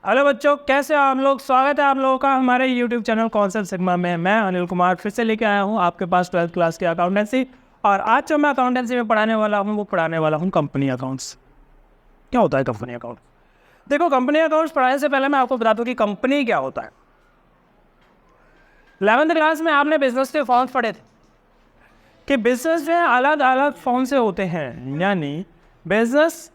Hello बच्चों, कैसे हो आप लोग। स्वागत है आप लोगों का हमारे YouTube चैनल कॉन्सेप्ट सिग्मा में। मैं अनिल कुमार फिर से लेके आया हूँ आपके पास 12th क्लास की अकाउंटेंसी। और आज जो मैं अकाउंटेंसी में पढ़ाने वाला हूँ वो पढ़ाने वाला हूँ कंपनी अकाउंट्स। क्या होता है कंपनी अकाउंट? देखो, कंपनी अकाउंट्स पढ़ाने से पहले मैं आपको बता दूँ कि कंपनी क्या होता है। 11th क्लास में आपने बिजनेस के फॉर्म्स पढ़े थे कि बिजनेस में अलग अलग फॉर्म से होते हैं। यानी बिजनेस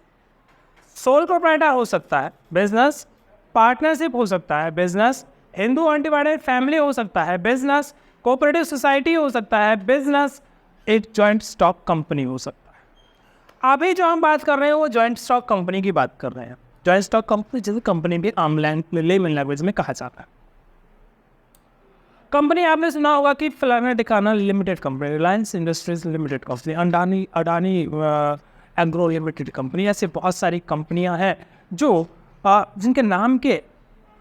सोल प्रोप्राइटर हो सकता है, बिजनेस पार्टनरशिप हो सकता है, बिजनेस हिंदू अनडिवाइडेड फैमिली हो सकता है, बिजनेस कोऑपरेटिव सोसाइटी हो सकता है, बिजनेस एक जॉइंट स्टॉक कंपनी हो सकता है। अभी जो हम बात कर रहे हैं वो जॉइंट स्टॉक कंपनी की बात कर रहे हैं। जॉइंट स्टॉक कंपनी जैसे कंपनी भी आम लेमन लैंग्वेज में कहा जाता है। कंपनी आपने सुना होगा कि फलाना टिकाना limited company, Reliance Industries limited company, Adani Agro limited company, ऐसे बहुत सारी कंपनियां हैं जो जिनके नाम के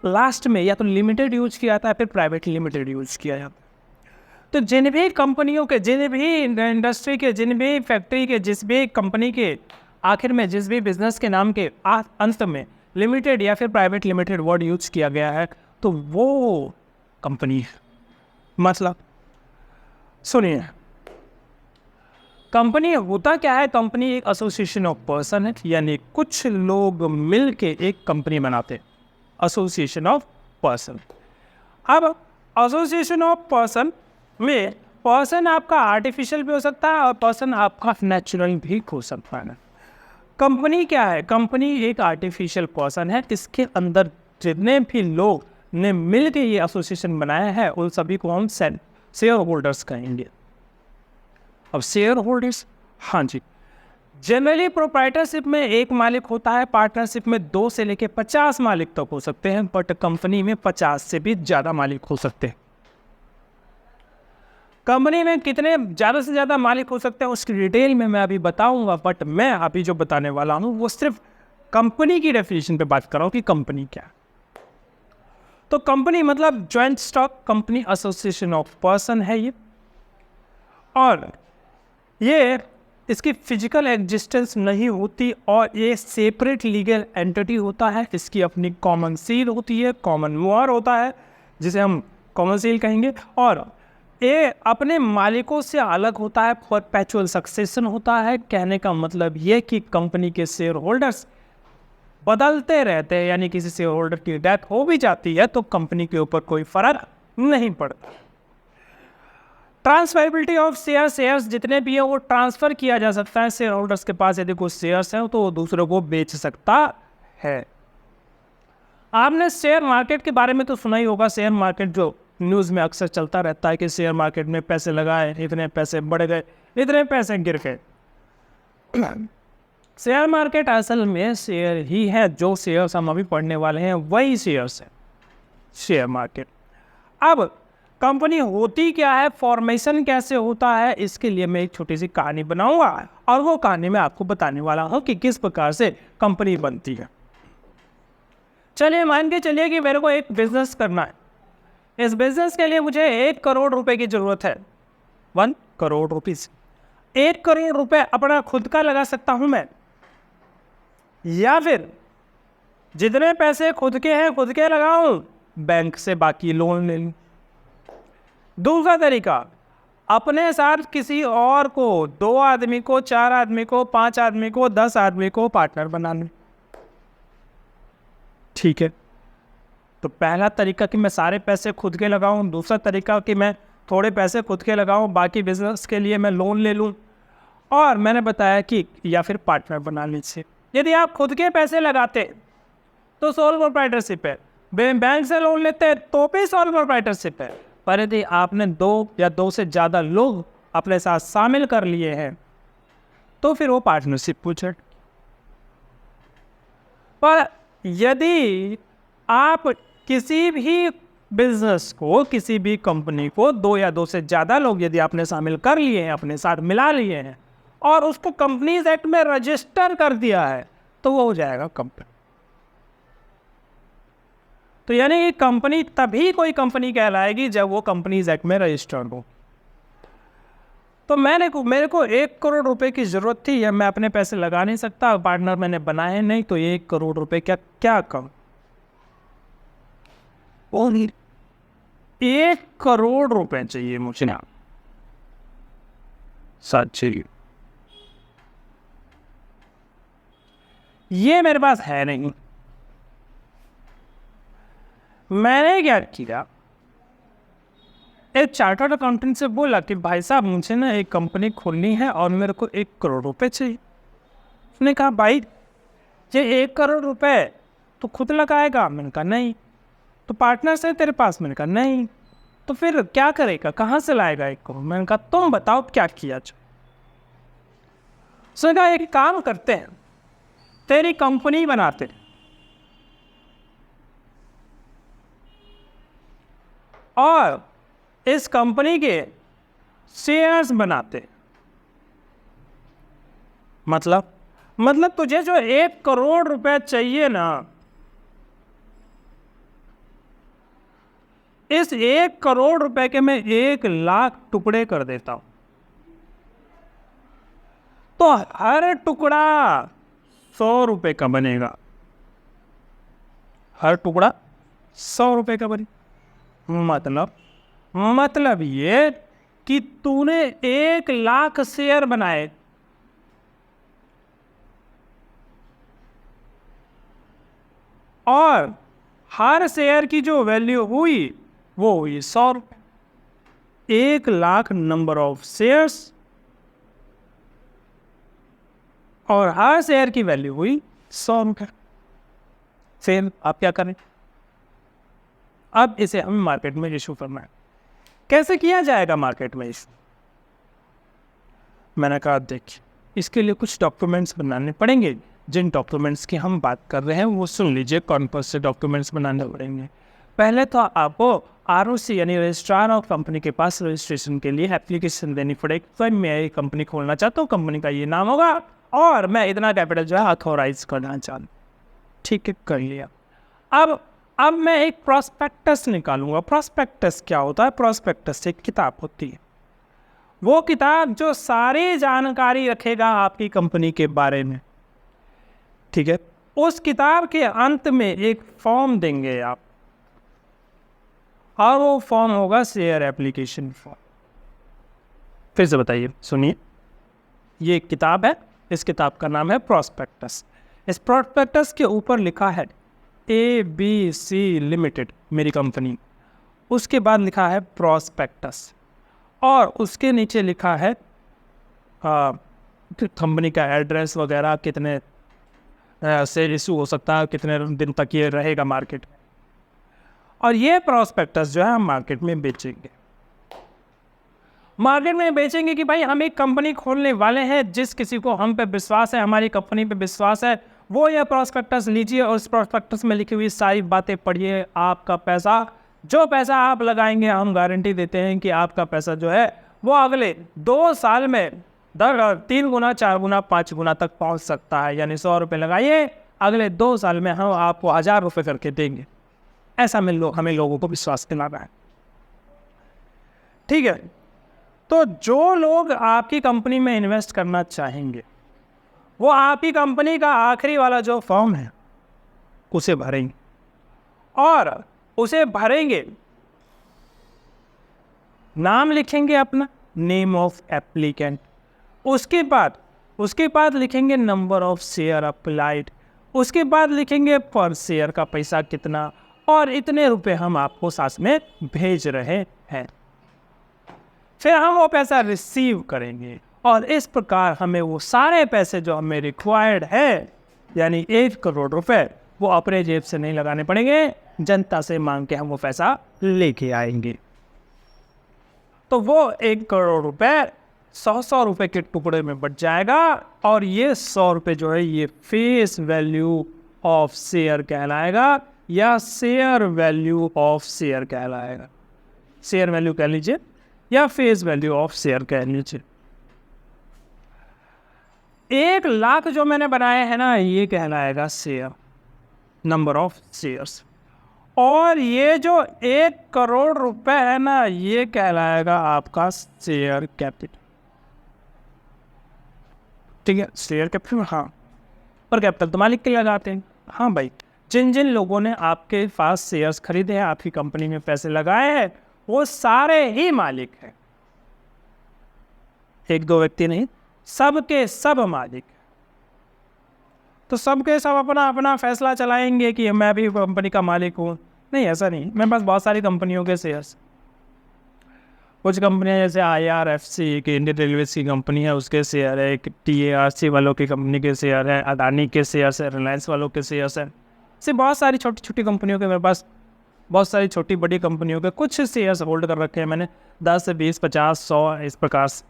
लास्ट में या तो लिमिटेड यूज किया जाता है फिर प्राइवेट लिमिटेड यूज किया जाता है। तो जिन भी कंपनियों के, जिन भी इंडस्ट्री के, जिन भी फैक्ट्री के, जिस भी कंपनी के आखिर में, जिस भी बिजनेस के नाम के अंत में लिमिटेड या फिर प्राइवेट लिमिटेड वर्ड यूज किया गया है तो वो कंपनी है। मतलब सुनिए, कंपनी होता क्या है। कंपनी एक एसोसिएशन ऑफ पर्सन है, यानी कुछ लोग मिल के एक कंपनी बनाते हैं। Association of person. अब एसोसिएशन ऑफ पर्सन में पर्सन आपका आर्टिफिशियल भी हो सकता है और पर्सन आपका नेचुरल भी हो सकता है। कंपनी क्या है? कंपनी एक आर्टिफिशियल पर्सन है। इसके अंदर जितने भी लोग ने मिल के ये एसोसिएशन बनाया है उन सभी को हम शेयर होल्डर्स कहेंगे। अब शेयर होल्डर्स, हाँ जी, जनरली प्रोप्राइटरशिप में एक मालिक होता है, पार्टनरशिप में 2 से लेकर 50 मालिक तक हो सकते हैं, बट कंपनी में 50 से भी ज़्यादा मालिक हो सकते हैं। कंपनी में कितने ज़्यादा से ज़्यादा मालिक हो सकते हैं उसकी डिटेल में मैं अभी बताऊंगा, बट मैं अभी जो बताने वाला हूँ वो सिर्फ कंपनी की डेफिनेशन पे बात कर रहा हूँ कि कंपनी क्या है। तो कंपनी मतलब joint stock company, association of person है ये। और ये इसकी फिजिकल एग्जिस्टेंस नहीं होती और ये सेपरेट लीगल एंटिटी होता है। इसकी अपनी कॉमन सील होती है, कॉमन मुहर होता है जिसे हम कॉमन सील कहेंगे। और ये अपने मालिकों से अलग होता है, परपेचुअल सक्सेशन होता है। कहने का मतलब ये कि कंपनी के शेयर होल्डर्स बदलते रहते हैं, यानी किसी शेयर होल्डर की डेथ हो भी जाती है तो कंपनी के ऊपर कोई फर्क नहीं पड़ता। ट्रांसफरेबिलिटी ऑफ शेयर्स जितने भी हैं वो ट्रांसफर किया जा सकता है शेयर होल्डर्स के पास। यदि कुछ शेयर्स हैं तो वो दूसरों को बेच सकता है। आपने शेयर मार्केट के बारे में तो सुना ही होगा। शेयर मार्केट जो न्यूज़ में अक्सर चलता रहता है कि शेयर मार्केट में पैसे लगाए, इतने पैसे बढ़ गए, इतने पैसे गिर गए। शेयर मार्केट असल में शेयर ही है। जो शेयर्स हम अभी पढ़ने वाले हैं वही शेयर्स है, शेयर मार्केट। अब कंपनी होती क्या है, फॉर्मेशन कैसे होता है, इसके लिए मैं एक छोटी सी कहानी बनाऊंगा और वो कहानी में आपको बताने वाला हूं कि किस प्रकार से कंपनी बनती है। चलिए मान के चलिए कि मेरे को एक बिजनेस करना है। इस बिजनेस के लिए मुझे 1 करोड़ रुपए की जरूरत है। 1 करोड़ रुपीज। 1 करोड़ रुपए अपना खुद का लगा सकता हूं मैं, या फिर जितने पैसे खुद के हैं खुद के लगाऊं, बैंक से बाकी लोन ले लूं। दूसरा तरीका, अपने साथ किसी और को, 2 आदमी को, 4 आदमी को, 5 आदमी को, 10 आदमी को पार्टनर बना लूं। ठीक है, तो पहला तरीका कि मैं सारे पैसे खुद के लगाऊं। दूसरा तरीका कि मैं थोड़े पैसे खुद के लगाऊं, बाकी बिजनेस के लिए मैं लोन ले लूं। और मैंने बताया कि या फिर पार्टनर बना लीजिए। यदि आप खुद के पैसे लगाते तो सोल प्रोप्राइटरशिप है, बैंक से लोन लेते तो भी सोल प्रोप्राइटरशिप है। पर यदि आपने 2 या 2 से ज़्यादा लोग अपने साथ शामिल कर लिए हैं तो फिर वो पार्टनरशिप पूछे। पर यदि आप किसी भी बिजनेस को, किसी भी कंपनी को 2 या 2 से ज़्यादा लोग यदि आपने शामिल कर लिए हैं, अपने साथ मिला लिए हैं और उसको कंपनीज एक्ट में रजिस्टर कर दिया है तो वो हो जाएगा कंपनी। तो यानी कि कंपनी तभी कोई कंपनी कहलाएगी जब वो कंपनीज एक्ट में रजिस्टर्ड हो। तो मेरे को 1 करोड़ रुपए की ज़रूरत थी, या मैं अपने पैसे लगा नहीं सकता, पार्टनर मैंने बनाए नहीं, तो 1 करोड़ रुपए क्या कम। और 1 करोड़ रुपए चाहिए मुझे ना, चाहिए, ये मेरे पास है नहीं। मैंने क्या किया, एक चार्टर्ड अकाउंटेंट से बोला कि भाई साहब मुझे ना एक कंपनी खोलनी है और मेरे को 1 करोड़ रुपए चाहिए। उसने कहा भाई ये 1 करोड़ रुपए तो खुद लगाएगा? मैंने कहा नहीं। तो पार्टनर्स है तेरे पास? मैंने कहा नहीं। तो फिर क्या करेगा, कहाँ से लाएगा 1 करोड़? मैंने कहा तुम बताओ क्या किया जाए। उसने कहा एक काम करते हैं, तेरी कंपनी बनाते हैं और इस कंपनी के शेयर्स बनाते। मतलब तुझे जो 1 करोड़ रुपए चाहिए ना, इस 1 करोड़ रुपए के मैं 1 लाख टुकड़े कर देता हूं, तो हर टुकड़ा 100 रुपए का बनेगा। हर टुकड़ा 100 रुपए का बने। मतलब ये कि तूने 1 लाख शेयर बनाए और हर शेयर की जो वैल्यू हुई वो हुई 100 रुपए। 1 लाख नंबर ऑफ शेयर्स और हर शेयर की वैल्यू हुई 100 रुपए। फिर आप क्या करें, अब इसे हमें मार्केट में इशू करना है। कैसे किया जाएगा मार्केट में इशू? मैंने कहा देखिए, इसके लिए कुछ डॉक्यूमेंट्स बनाने पड़ेंगे। जिन डॉक्यूमेंट्स की हम बात कर रहे हैं वो सुन लीजिए, कौन कौन से डॉक्यूमेंट्स बनाने पड़ेंगे। पहले तो आपको ROC यानी रजिस्ट्रार ऑफ कंपनी के पास रजिस्ट्रेशन के लिए एप्लीकेशन देनी पड़ेगी। तो मैं ये कंपनी खोलना चाहता हूँ, कंपनी का ये नाम होगा और मैं इतना कैपिटल जो है अथोराइज करना चाहता हूँ। ठीक है, कर लिया। अब मैं एक प्रॉस्पेक्टस निकालूंगा। प्रॉस्पेक्टस क्या होता है? प्रॉस्पेक्टस एक किताब होती है, वो किताब जो सारी जानकारी रखेगा आपकी कंपनी के बारे में। ठीक है, उस किताब के अंत में एक फॉर्म देंगे आप, और वो फॉर्म होगा शेयर एप्लीकेशन फॉर्म। फिर से बताइए, सुनिए, ये एक किताब है, इस किताब का नाम है प्रॉस्पेक्टस। इस प्रॉस्पेक्टस के ऊपर लिखा है ABC लिमिटेड, मेरी कंपनी। उसके बाद लिखा है प्रॉस्पेक्टस और उसके नीचे लिखा है कंपनी का एड्रेस वगैरह, कितने से इशू हो सकता है, कितने दिन तक ये रहेगा मार्केट में। और ये प्रॉस्पेक्टस जो है हम मार्केट में बेचेंगे। मार्केट में बेचेंगे कि भाई हम एक कंपनी खोलने वाले हैं, जिस किसी को हम पे विश्वास है, हमारी कंपनी पे विश्वास है, वो ये प्रॉस्पेक्टस लीजिए और इस प्रॉस्पेक्टस में लिखी हुई सारी बातें पढ़िए। आपका पैसा, जो पैसा आप लगाएंगे, हम गारंटी देते हैं कि आपका पैसा जो है वो अगले 2 साल में 3 गुना, 4 गुना, 5 गुना तक पहुंच सकता है। यानी 100 रुपये लगाइए, अगले 2 साल में हम आपको 1000 रुपये करके देंगे। ऐसा हमें लोगों को विश्वास दिलाना है। ठीक है, तो जो लोग आपकी कंपनी में इन्वेस्ट करना चाहेंगे वो आपकी कंपनी का आखिरी वाला जो फॉर्म है उसे भरेंगे, और उसे भरेंगे, नाम लिखेंगे अपना, नेम ऑफ एप्लीकेंट। उसके बाद लिखेंगे नंबर ऑफ शेयर अप्लाइड। उसके बाद लिखेंगे पर शेयर का पैसा कितना और इतने रुपए हम आपको साथ में भेज रहे हैं। फिर हम वो पैसा रिसीव करेंगे और इस प्रकार हमें वो सारे पैसे जो हमें रिक्वायर्ड है, यानी 1 करोड़ रुपए, वो अपने जेब से नहीं लगाने पड़ेंगे, जनता से मांग के हम वो पैसा लेके आएंगे। तो वो 1 करोड़ रुपए 100 रुपए के टुकड़े में बच जाएगा और ये 100 रुपए जो है ये फेस वैल्यू ऑफ शेयर कहलाएगा या शेयर वैल्यू ऑफ शेयर कहलाएगा। शेयर वैल्यू कह लीजिए या फेस वैल्यू ऑफ शेयर कह लीजिए। 1 लाख जो मैंने बनाए हैं ना, ये कहलाएगा शेयर, नंबर ऑफ शेयर्स। और ये जो 1 करोड़ रुपए है ना, ये कहलाएगा आपका शेयर कैपिटल। ठीक है, शेयर कैपिटल, हाँ, पर कैपिटल तो मालिक के लगाते हैं। हाँ भाई, जिन जिन लोगों ने आपके पास शेयर्स खरीदे हैं, आपकी कंपनी में पैसे लगाए हैं, वो सारे ही मालिक हैं। एक दो व्यक्ति नहीं, सबके सब मालिक। तो सबके सब अपना अपना फैसला चलाएंगे कि मैं भी कंपनी का मालिक हूँ। नहीं, ऐसा नहीं। मेरे पास बहुत सारी कंपनियों के शेयर्स, कुछ कंपनियां जैसे IRFC की, इंडियन रेलवेज की कंपनी है, उसके शेयर है। एक TARC वालों की कंपनी के शेयर है, अदानी के शेयर्स है, रिलायंस वालों के शेयर्स है। ऐसे बहुत सारी छोटी छोटी कंपनियों के मेरे पास, बहुत सारी छोटी बड़ी कंपनियों के कुछ शेयर्स होल्ड कर रखे हैं मैंने, 10 20 50 100 इस प्रकार से।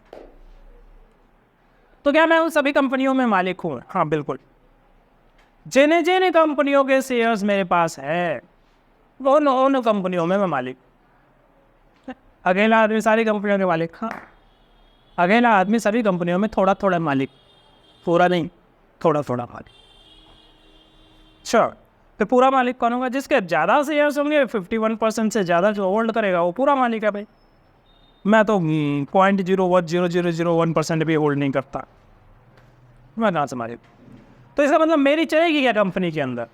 तो क्या मैं उन सभी कंपनियों में मालिक हूँ? हाँ, बिल्कुल। जिन जिन कंपनियों के शेयर्स मेरे पास है, वो उन कंपनियों में मैं मालिक। अकेला आदमी सारी कंपनियों के मालिक? हाँ, अकेला आदमी सभी कंपनियों में थोड़ा थोड़ा मालिक, पूरा नहीं, थोड़ा थोड़ा मालिक। श्योर। तो पूरा मालिक कौन होगा? जिसके ज़्यादा शेयर्स होंगे, 51% से ज़्यादा जो होल्ड करेगा वो पूरा मालिक है भाई। मैं तो 0.00001% भी होल्ड नहीं करता, मैं कहाँ से मालिक? तो इसका मतलब मेरी चलेगी क्या कंपनी के अंदर?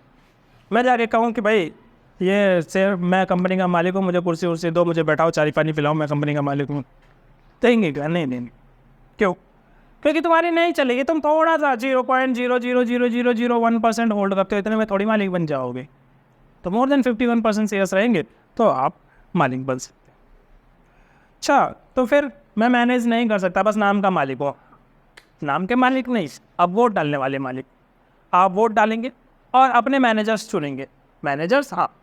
मैं जाके कहूँ कि भाई ये शेयर, मैं कंपनी का मालिक हूँ, मुझे कुर्सी उर्सी दो, मुझे बैठाओ, चाय पानी पिलाओ, मैं कंपनी का मालिक हूँ, देंगे क्या? नहीं देंगे। क्यों? क्योंकि तुम्हारी नहीं चलेगी। तुम थोड़ा सा 0.0000001% होल्ड करते हो, इतने में थोड़ी मालिक बन जाओगे। तो मोर देन 51% शेयर्स रहेंगे तो आप मालिक बन सकते हैं। अच्छा, तो फिर मैं मैनेज नहीं कर सकता, बस नाम का मालिक हो। नाम के मालिक नहीं, अब वोट डालने वाले मालिक। आप वोट डालेंगे और अपने मैनेजर्स चुनेंगे। मैनेजर्स, हाँ,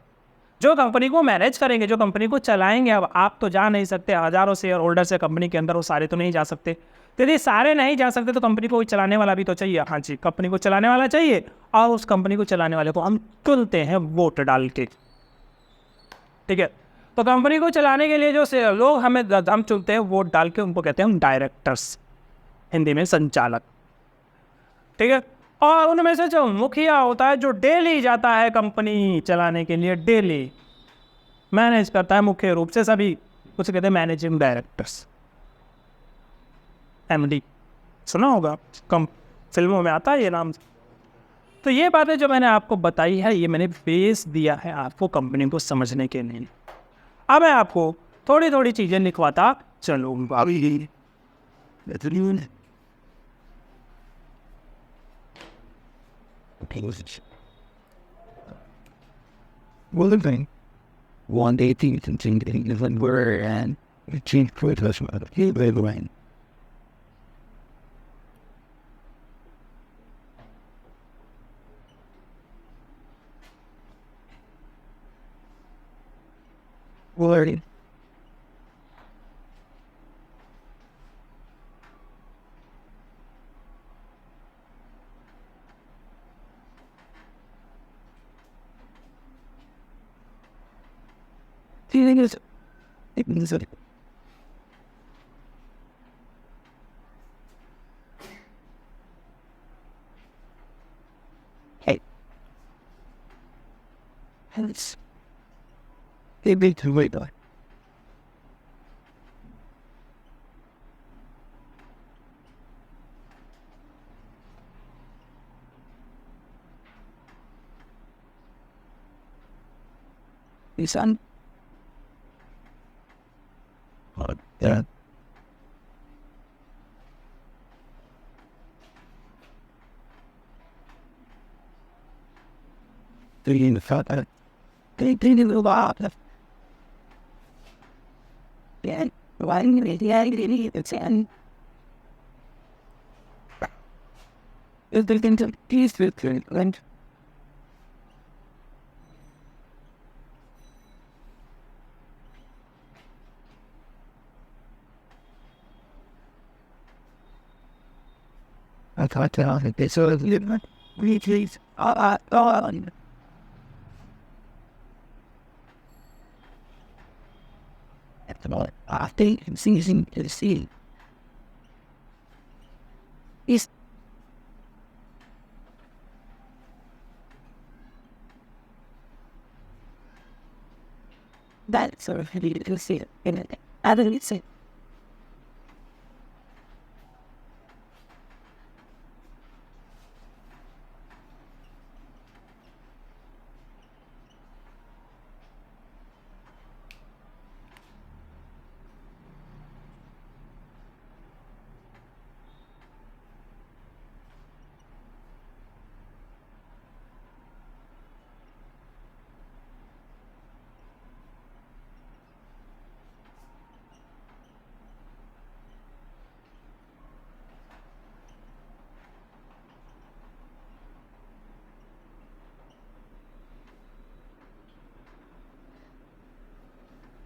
जो कंपनी को मैनेज करेंगे, जो कंपनी को चलाएंगे। अब आप तो जा नहीं सकते, हज़ारों शेयर होल्डर्स है कंपनी के अंदर, वो सारे तो नहीं जा सकते। तो यदि सारे नहीं जा सकते तो कंपनी को चलाने वाला भी तो चाहिए। हाँ जी, कंपनी को चलाने वाला चाहिए, और उस कंपनी को चलाने वाले को हम चुनते हैं वोट डाल के। ठीक है? तो कंपनी को चलाने के लिए जो लोग हम चुनते हैं वोट डाल के, उनको कहते हैं हम डायरेक्टर्स, हिंदी में संचालक। ठीक है? और उनमें से जो मुखिया होता है, जो डेली जाता है कंपनी चलाने के लिए, डेली मैनेज करता है मुख्य रूप से सभी, उसे कहते हैं मैनेजिंग डायरेक्टर्स, MD। सुना होगा, कम फिल्मों में आता है ये नाम। तो ये बातें जो मैंने आपको बताई है, ये मैंने बेस दिया है आपको कंपनी को समझने के लिए। अब मैं आपको थोड़ी थोड़ी चीज़ें लिखवाता चलूँगा। Well, the thing, one day things and things like where and it changed for us. He live around. Well, already. The thing is, it means that hey, it's they big too late though. The sun. Yeah. They in the thought that they did a lot. Yeah, why didn't it's and they can do peace with it and I thought that they sort of live we please on. At the moment, I think I'm seeing to the sea. Is that sort of heavy to see it in it? I don't need to.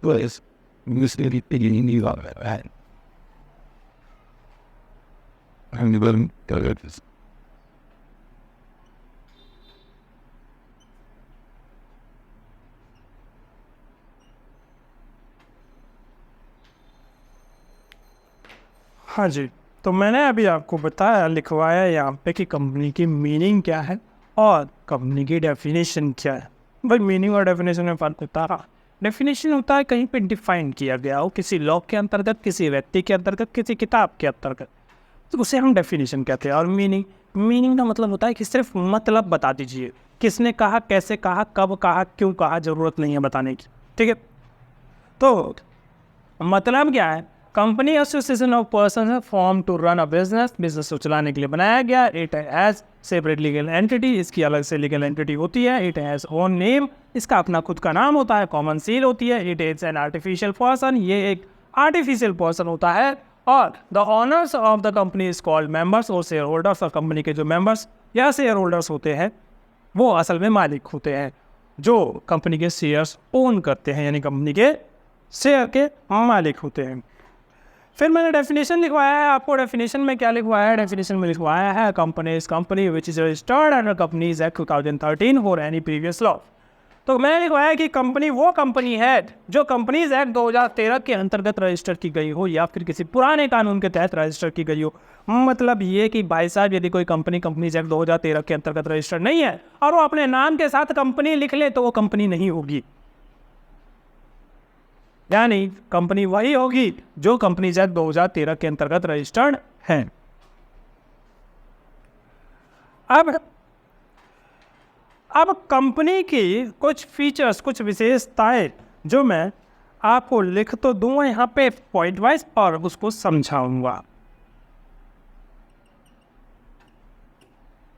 place. Mostly the beginning of it, right? I'm going to go this. हाँ जी, तो मैंने अभी आपको बताया, लिखवाया यहाँ पे कि कंपनी की मीनिंग क्या है और कंपनी की डेफिनेशन क्या है। भाई मीनिंग और डेफिनेशन में फ़र्क होता है। डेफिनेशन होता है कहीं पे डिफाइन किया गया हो, किसी लॉ के अंतर्गत, किसी व्यक्ति के अंतर्गत, किसी किताब के अंतर्गत, तो उसे हम डेफिनेशन कहते हैं। और मीनिंग का मतलब होता है कि सिर्फ मतलब बता दीजिए, किसने कहा, कैसे कहा, कब कहा, क्यों कहा, ज़रूरत नहीं है बताने की। ठीक है, तो मतलब क्या है? कंपनी एसोसिएशन ऑफ पर्सन है form to run a business को चलाने के लिए बनाया गया। It has separate legal entity, इसकी अलग से लीगल एंटिटी होती है। इट हैज़ ओन नेम, इसका अपना खुद का नाम होता है। कॉमन सील होती है। It is an artificial person, ये एक आर्टिफिशियल पर्सन होता है। और the honours of the company is called members, और शेयर होल्डर्स, और कंपनी के जो मेंबर्स या शेयर होल्डर्स होते हैं वो असल में मालिक होते हैं, जो कंपनी के शेयर्स ओन करते हैं, यानी कंपनी के शेयर के मालिक होते हैं। फिर मैंने डेफिनेशन लिखवाया है आपको। डेफिनेशन में क्या लिखवाया है? डेफिनेशन में लिखवाया है company which is registered under companies act 2013 और एनी प्रीवियस लॉ। तो मैंने लिखवाया कि कंपनी वो कंपनी है जो कंपनीज एक्ट 2013 के अंतर्गत रजिस्टर की गई हो या फिर किसी पुराने कानून के तहत रजिस्टर की गई हो। मतलब ये कि भाई साहब, यदि कोई कंपनी कंपनीज एक्ट 2013 के अंतर्गत रजिस्टर्ड नहीं है और वो अपने नाम के साथ कंपनी लिख ले तो वो कंपनी नहीं होगी, यानी कंपनी वही होगी जो कंपनीज एक्ट 2013 के अंतर्गत रजिस्टर्ड है। अब कंपनी की कुछ फीचर्स, कुछ विशेषताएं जो मैं आपको लिख तो दूंगा यहाँ पे पॉइंट वाइज और उसको समझाऊंगा।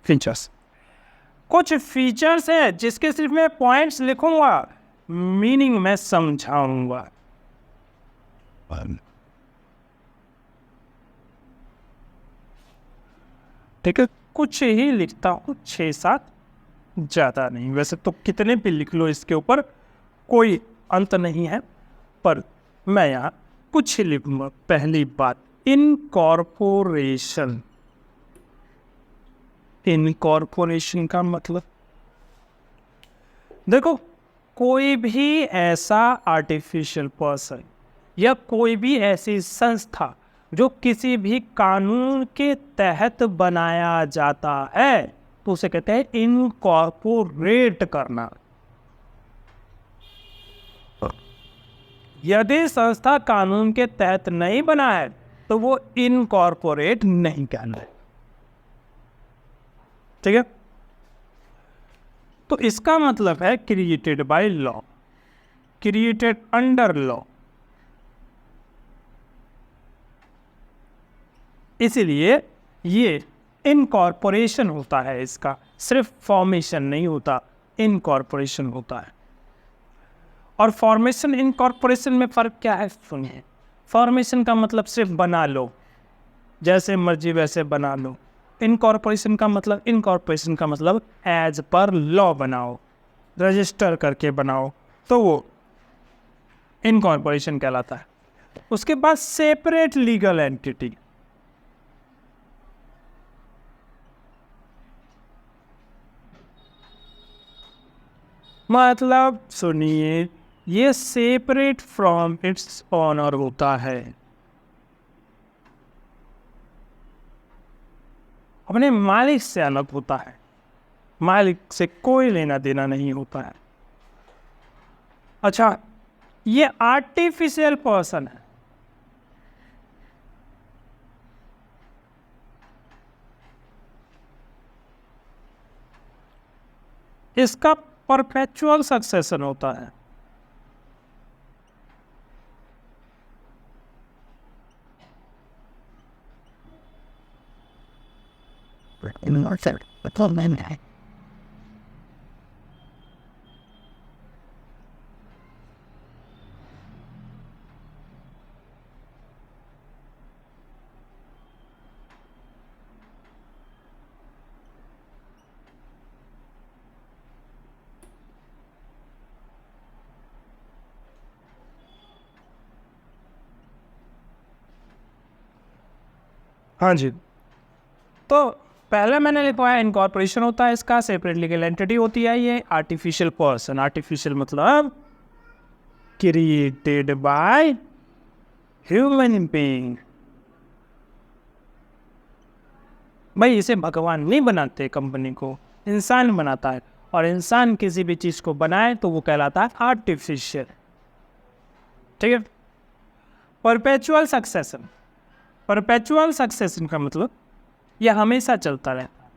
फीचर्स, कुछ फीचर्स है जिसके सिर्फ मैं पॉइंट्स लिखूंगा, मीनिंग में समझाऊंगा। ठीक है, कुछ ही लिखता हूँ, 6-7, ज़्यादा नहीं। वैसे तो कितने भी लिख लो, इसके ऊपर कोई अंत नहीं है, पर मैं यहाँ कुछ ही लिखूंगा। पहली बात, इनकॉर्पोरेशन। इनकॉर्पोरेशन का मतलब, देखो, कोई भी ऐसा आर्टिफिशियल पर्सन या कोई भी ऐसी संस्था जो किसी भी कानून के तहत बनाया जाता है तो उसे कहते हैं इनकॉर्पोरेट करना। यदि संस्था कानून के तहत नहीं बना है तो वो इनकॉर्पोरेट नहीं कहना है। ठीक है, तो इसका मतलब है created by law, created under law. इसीलिए ये इनकॉर्पोरेशन होता है, इसका सिर्फ फॉर्मेशन नहीं होता, इनकॉर्पोरेशन होता है। और फॉर्मेशन इनकॉर्पोरेशन में फ़र्क क्या है सुनिए। फॉर्मेशन का मतलब सिर्फ बना लो, जैसे मर्जी वैसे बना लो। इनकॉर्पोरेशन का मतलब एज पर लॉ बनाओ, रजिस्टर करके बनाओ, तो वो इनकॉर्पोरेशन कहलाता है। उसके बाद सेपरेट लीगल एंटिटी, मतलब सुनिए, ये सेपरेट फ्रॉम इट्स ऑनर होता है, अपने मालिक से अलग होता है, मालिक से कोई लेना देना नहीं होता है। अच्छा, ये आर्टिफिशियल पर्सन है, इसका परपेचुअल सक्सेशन होता है। हाँ जी, तो पहले मैंने लिखवाया इनकॉर्पोरेशन होता है इसका, सेपरेट लीगल एंटिटी होती है ये, आर्टिफिशियल पर्सन, आर्टिफिशियल मतलब क्रिएटेड बाय ह्यूमन बीइंग। भाई इसे भगवान नहीं बनाते, कंपनी को इंसान बनाता है, और इंसान किसी भी चीज को बनाए तो वो कहलाता है आर्टिफिशियल। ठीक है। परपेचुअल सक्सेशन, परपेचुअल सक्सेशन का मतलब यह हमेशा चलता रहता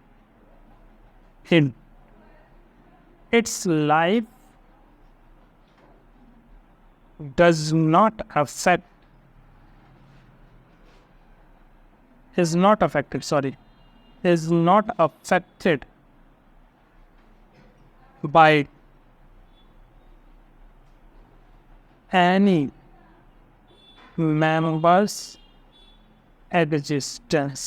है। It's life does not affect, is not affected, sorry, is not affected by any members existence।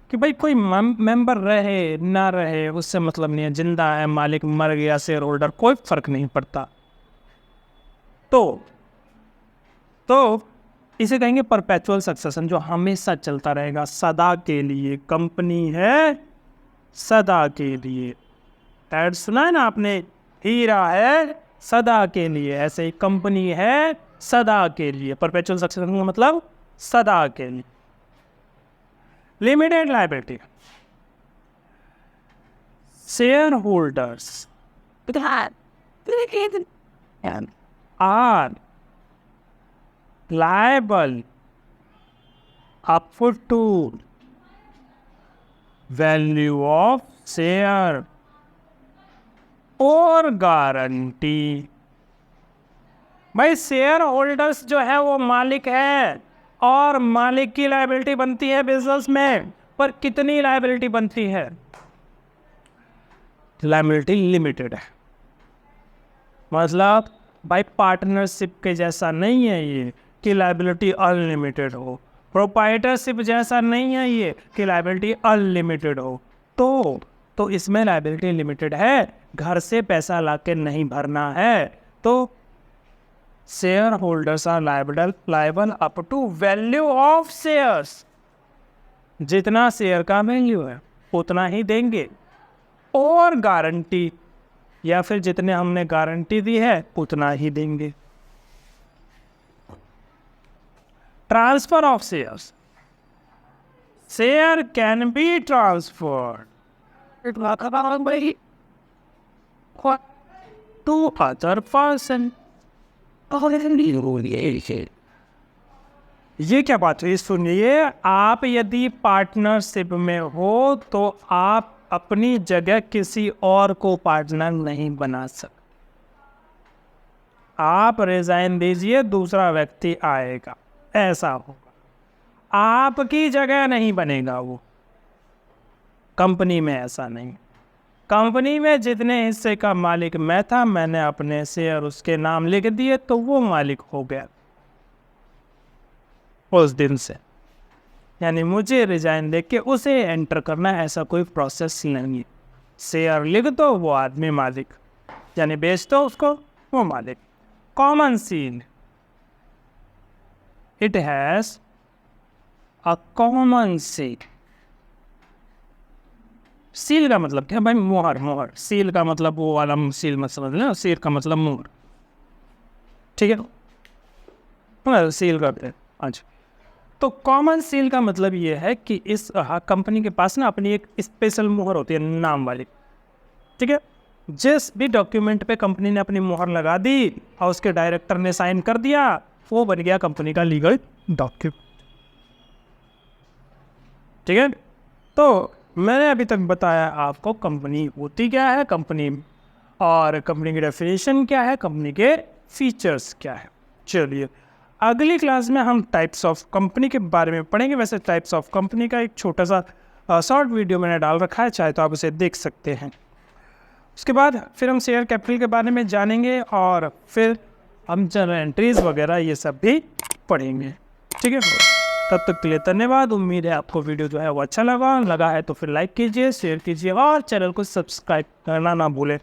कि भाई कोई मेंबर रहे ना रहे उससे मतलब नहीं है, जिंदा है, मालिक मर गया, शेयर होल्डर, कोई फर्क नहीं पड़ता। तो इसे कहेंगे परपेचुअल सक्सेशन, जो हमेशा चलता रहेगा, सदा के लिए। कंपनी है सदा के लिए। ऐड सुना है ना आपने, हीरा है सदा के लिए, ऐसे ही कंपनी है सदा के लिए। परपेचुअल सक्सेशन का मतलब सदा के लिए। Limited liability, share holders are liable up to value of share और गारंटी। भाई शेयर होल्डर्स जो है वो मालिक है, और मालिक की लायबिलिटी बनती है बिजनेस में, पर कितनी लायबिलिटी बनती है? लायबिलिटी लिमिटेड है। मतलब भाई पार्टनरशिप के जैसा नहीं है ये कि लायबिलिटी अनलिमिटेड हो, प्रोप्राइटरशिप जैसा नहीं है ये कि लायबिलिटी अनलिमिटेड हो। तो इसमें लायबिलिटी लिमिटेड है, घर से पैसा लाके नहीं भरना है। तो share holders are liable up to value of shares, जितना शेयर का वैल्यू है उतना ही देंगे, और गारंटी या फिर जितने हमने गारंटी दी है उतना ही देंगे। Transfer of shares, share can be transferred to other person. ये क्या बात है? सुनिए, आप यदि पार्टनरशिप में हो तो आप अपनी जगह किसी और को पार्टनर नहीं बना सकते। आप रिजाइन दीजिए, दूसरा व्यक्ति आएगा, ऐसा होगा, आपकी जगह नहीं बनेगा वो। कंपनी में ऐसा नहीं। कंपनी में जितने हिस्से का मालिक मैं था, मैंने अपने शेयर उसके नाम लिख दिए तो वो मालिक हो गया उस दिन से। यानी मुझे रिजाइन देख के उसे एंटर करना, ऐसा कोई प्रोसेस नहीं है। शेयर लिख दो, वो आदमी मालिक, यानी बेच दो उसको, वो मालिक। Common seal, it has a common seal. Seal का मतलब क्या भाई? मोहर। मोहर, सील का मतलब वो वाला सील मत समझ लेना, सील का मतलब मोहर। ठीक है, सील करते हैं। अच्छा, तो कॉमन सील का मतलब ये है कि इस कंपनी के पास ना अपनी एक स्पेशल मोहर होती है, नाम वाली। ठीक है, जिस भी डॉक्यूमेंट पे कंपनी ने अपनी मोहर लगा दी और उसके डायरेक्टर ने साइन कर दिया, वो बन गया कंपनी का लीगल डॉक्यूमेंट। ठीक है, तो मैंने अभी तक बताया आपको कंपनी होती क्या है, कंपनी और कंपनी की डेफिनेशन क्या है, कंपनी के फीचर्स क्या है। चलिए अगली क्लास में हम टाइप्स ऑफ कंपनी के बारे में पढ़ेंगे। वैसे टाइप्स ऑफ कंपनी का एक छोटा सा शॉर्ट वीडियो मैंने डाल रखा है, चाहे तो आप उसे देख सकते हैं। उसके बाद फिर हम शेयर कैपिटल के बारे में जानेंगे, और फिर हम जर्नल एंट्रीज वगैरह ये सब भी पढ़ेंगे। ठीक है, तब तक के लिए धन्यवाद। उम्मीद है आपको वीडियो जो है वो अच्छा लगा है तो फिर लाइक कीजिए, शेयर कीजिए और चैनल को सब्सक्राइब करना ना भूलें।